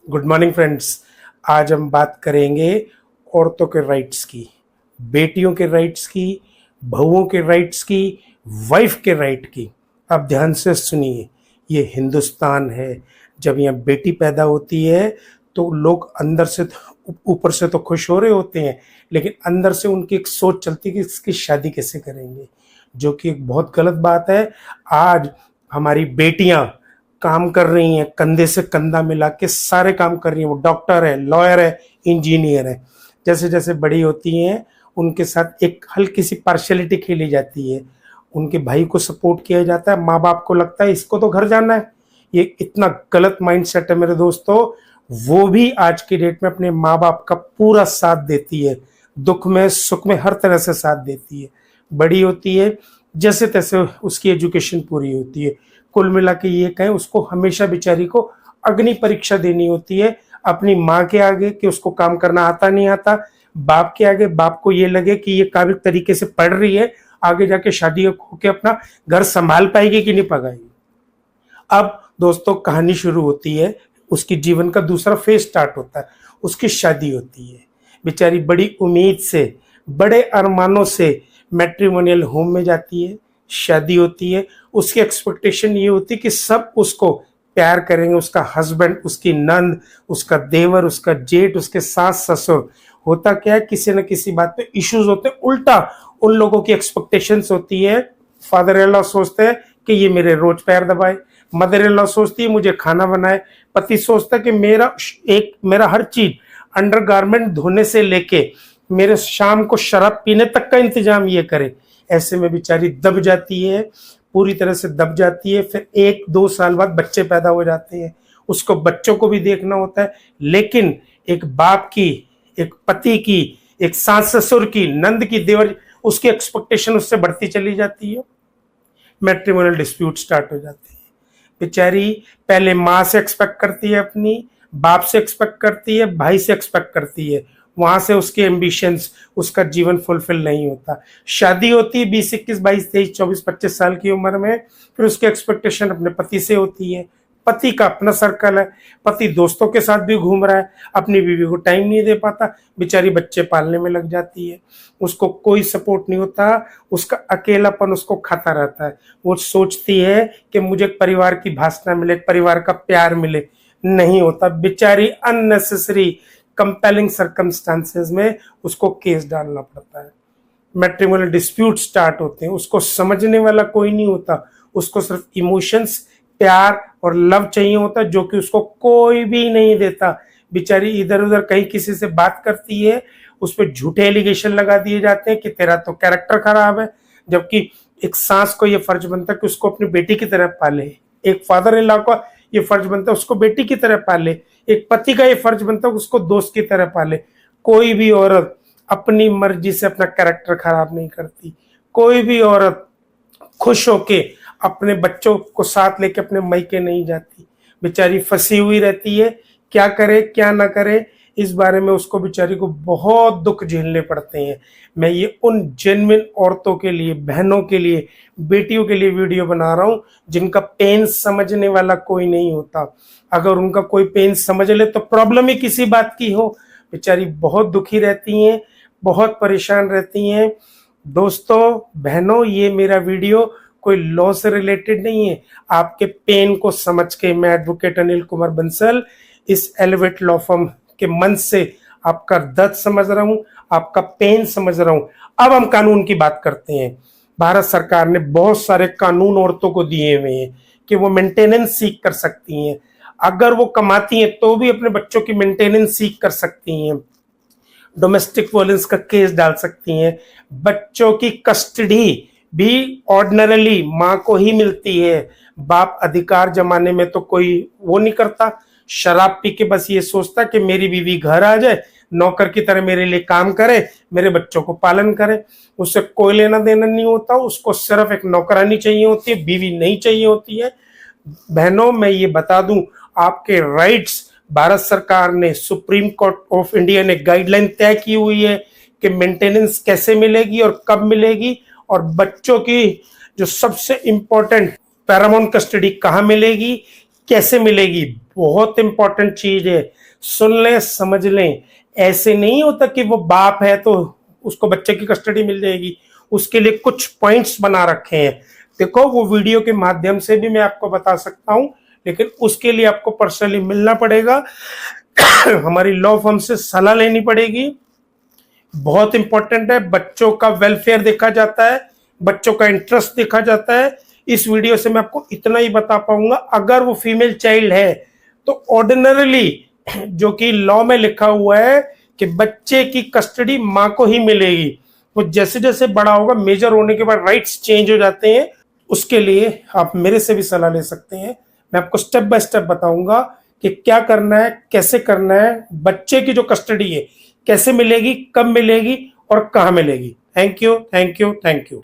Good morning friends. आज हम बात करेंगे औरतों के राइट्स की, बेटियों के राइट्स की, बहुओं के राइट्स की, वाइफ के राइट की। आप ध्यान से सुनिए, ये हिंदुस्तान है। जब यहाँ बेटी पैदा होती है तो लोग अंदर से, ऊपर से तो खुश हो रहे होते हैं, लेकिन अंदर से उनकी एक सोच चलती है कि इसकी शादी कैसे करेंगे, जो कि एक बहुत गलत बात है। आज हमारी बेटियां काम कर रही हैं, कंधे से कंधा मिला के सारे काम कर रही हैं। वो डॉक्टर है, लॉयर है, इंजीनियर है। जैसे जैसे बड़ी होती हैं उनके साथ एक हल्की सी पार्शलिटी खेली जाती है। उनके भाई को सपोर्ट किया जाता है, माँ बाप को लगता है इसको तो घर जाना है। ये इतना गलत माइंडसेट है मेरे दोस्तों। वो भी आज की डेट में अपने माँ बाप का पूरा साथ देती है, दुख में सुख में हर तरह से साथ देती है। बड़ी होती है, जैसे तैसे उसकी एजुकेशन पूरी होती है। कुल मिला के ये कहें, उसको हमेशा बेचारी को अग्नि परीक्षा देनी होती है अपनी माँ के आगे कि उसको काम करना आता नहीं आता, बाप के आगे बाप को ये लगे कि ये काबिल तरीके से पढ़ रही है, आगे जाके शादी होके अपना घर संभाल पाएगी कि नहीं पाएगी। अब दोस्तों कहानी शुरू होती है, उसकी जीवन का दूसरा फेज स्टार्ट होता है, उसकी शादी होती है। बेचारी बड़ी उम्मीद से, बड़े अरमानों से मैट्रिमोनियल होम में जाती है, शादी होती है। उसकी एक्सपेक्टेशन ये होती है कि सब उसको प्यार करेंगे, उसका हस्बैंड, उसकी नंद, उसका देवर, उसका जेठ, उसके सास ससुर। होता क्या है, किसी न किसी बात पे इश्यूज होते हैं। उल्टा उन लोगों की एक्सपेक्टेशंस होती है, फादर इन लॉ सोचते हैं कि ये मेरे रोज पैर दबाए, मदर इन लॉ सोचती है मुझे खाना बनाए, पति सोचता है कि मेरा हर चीज, अंडरगारमेंट धोने से लेके मेरे शाम को शराब पीने तक का इंतजाम ये करे। ऐसे में बेचारी दब जाती है, पूरी तरह से दब जाती है। फिर 1-2 साल बाद बच्चे पैदा हो जाते हैं, उसको बच्चों को भी देखना होता है। लेकिन एक बाप की, एक पति की, एक सास ससुर की, नंद की, देवर, उसकी एक्सपेक्टेशन उससे बढ़ती चली जाती है। मैट्रिमोनियल डिस्प्यूट स्टार्ट हो जाते हैं। बेचारी पहले माँ से एक्सपेक्ट करती है, अपनी बाप से एक्सपेक्ट करती है, भाई से एक्सपेक्ट करती है। वहां से उसके एम्बिशंस, उसका जीवन फुलफिल नहीं होता। शादी होती है 20, 21, 22, 23, 24, 25 साल की उम्र में। फिर उसकी एक्सपेक्टेशन अपने पति से होती है। पति का अपना सर्कल है, पति दोस्तों के साथ भी घूम रहा है, अपनी बीवी को टाइम नहीं दे पाता। बेचारी बच्चे पालने में लग जाती है, उसको कोई सपोर्ट नहीं होता, उसका अकेलापन उसको खाता रहता है। वो सोचती है कि मुझे परिवार की भाषा मिले, परिवार का प्यार मिले, नहीं होता। बेचारी अननेसेसरी कंपेलिंग सर्कमस्टांसेस में उसको केस डालना पड़ता है। मैट्रिमोनियल डिस्प्यूट स्टार्ट होते हैं, उसको समझने वाला कोई नहीं होता, उसको सिर्फ इमोशंस, प्यार और लव चाहिए होता, जो कि उसको कोई भी नहीं देता। बेचारी इधर उधर कहीं किसी से बात करती है, उस पर झूठे एलिगेशन लगा दिए जाते हैं कि तेरा तो कैरेक्टर खराब है। जबकि एक सास को यह फर्ज बनता है कि उसको अपनी बेटी की तरह पाले, एक फादर इन लॉ का ये फर्ज बनता है उसको बेटी की तरह पाले, एक पति का ये फर्ज बनता है उसको दोस्त की तरह पाले। कोई भी औरत अपनी मर्जी से अपना कैरेक्टर खराब नहीं करती। कोई भी औरत खुश होके अपने बच्चों को साथ लेके अपने मायके नहीं जाती। बेचारी फंसी हुई रहती है, क्या करे क्या ना करे, इस बारे में उसको बेचारी को बहुत दुख झेलने पड़ते हैं। मैं ये उन जेन्युइन औरतों के लिए, बहनों के लिए, बेटियों के लिए वीडियो बना रहा हूँ जिनका पेन समझने वाला कोई नहीं होता। अगर उनका कोई पेन समझ ले तो प्रॉब्लम ही किसी बात की हो। बेचारी बहुत दुखी रहती हैं, बहुत परेशान रहती हैं। दोस्तों बहनों, ये मेरा वीडियो कोई लॉ से रिलेटेड नहीं है। आपके पेन को समझ के मैं एडवोकेट अनिल कुमार बंसल इस एलिवेट लॉ फर्म के मन से आपका दर्द समझ रहा हूं, आपका पेन समझ रहा हूं। अब हम कानून की बात करते हैं। भारत सरकार ने बहुत सारे कानून औरतों को दिए हुए हैं कि वो मेंटेनेंस सीख कर सकती हैं। अगर वो कमाती हैं तो भी अपने बच्चों की मेंटेनेंस सीख कर सकती हैं, डोमेस्टिक वायलेंस का केस डाल सकती हैं। बच्चों की कस्टडी भी ऑर्डिनरली माँ को ही मिलती है। बाप अधिकार जमाने में तो कोई वो नहीं करता, शराब पी के बस ये सोचता कि मेरी बीवी घर आ जाए, नौकर की तरह मेरे लिए काम करे, मेरे बच्चों को पालन करे। उससे कोई लेना देना नहीं होता, उसको सिर्फ एक नौकरानी चाहिए होती है, बीवी नहीं चाहिए होती है। बहनों, मैं ये बता दूं, आपके राइट्स भारत सरकार ने, सुप्रीम कोर्ट ऑफ इंडिया ने गाइडलाइन तय की हुई है कि मेंटेनेंस कैसे मिलेगी और कब मिलेगी, और बच्चों की जो सबसे इंपॉर्टेंट पैरामाउंट कस्टडी कहाँ मिलेगी, कैसे मिलेगी, बहुत इंपॉर्टेंट चीज है, सुन लें समझ लें। ऐसे नहीं होता कि वो बाप है तो उसको बच्चे की कस्टडी मिल जाएगी, उसके लिए कुछ पॉइंट्स बना रखे हैं। देखो वो वीडियो के माध्यम से भी मैं आपको बता सकता हूं, लेकिन उसके लिए आपको पर्सनली मिलना पड़ेगा, हमारी लॉ फर्म से सलाह लेनी पड़ेगी। बहुत इंपॉर्टेंट है, बच्चों का वेलफेयर देखा जाता है, बच्चों का इंटरेस्ट देखा जाता है। इस वीडियो से मैं आपको इतना ही बता पाऊंगा, अगर वो फीमेल चाइल्ड है तो ऑर्डिनरली जो कि लॉ में लिखा हुआ है कि बच्चे की कस्टडी मां को ही मिलेगी। वो जैसे जैसे बड़ा होगा, मेजर होने के बाद राइट्स चेंज हो जाते हैं। उसके लिए आप मेरे से भी सलाह ले सकते हैं, मैं आपको स्टेप बाय स्टेप बताऊंगा कि क्या करना है, कैसे करना है, बच्चे की जो कस्टडी है कैसे मिलेगी, कब मिलेगी और कहां मिलेगी। Thank you, thank you, thank you.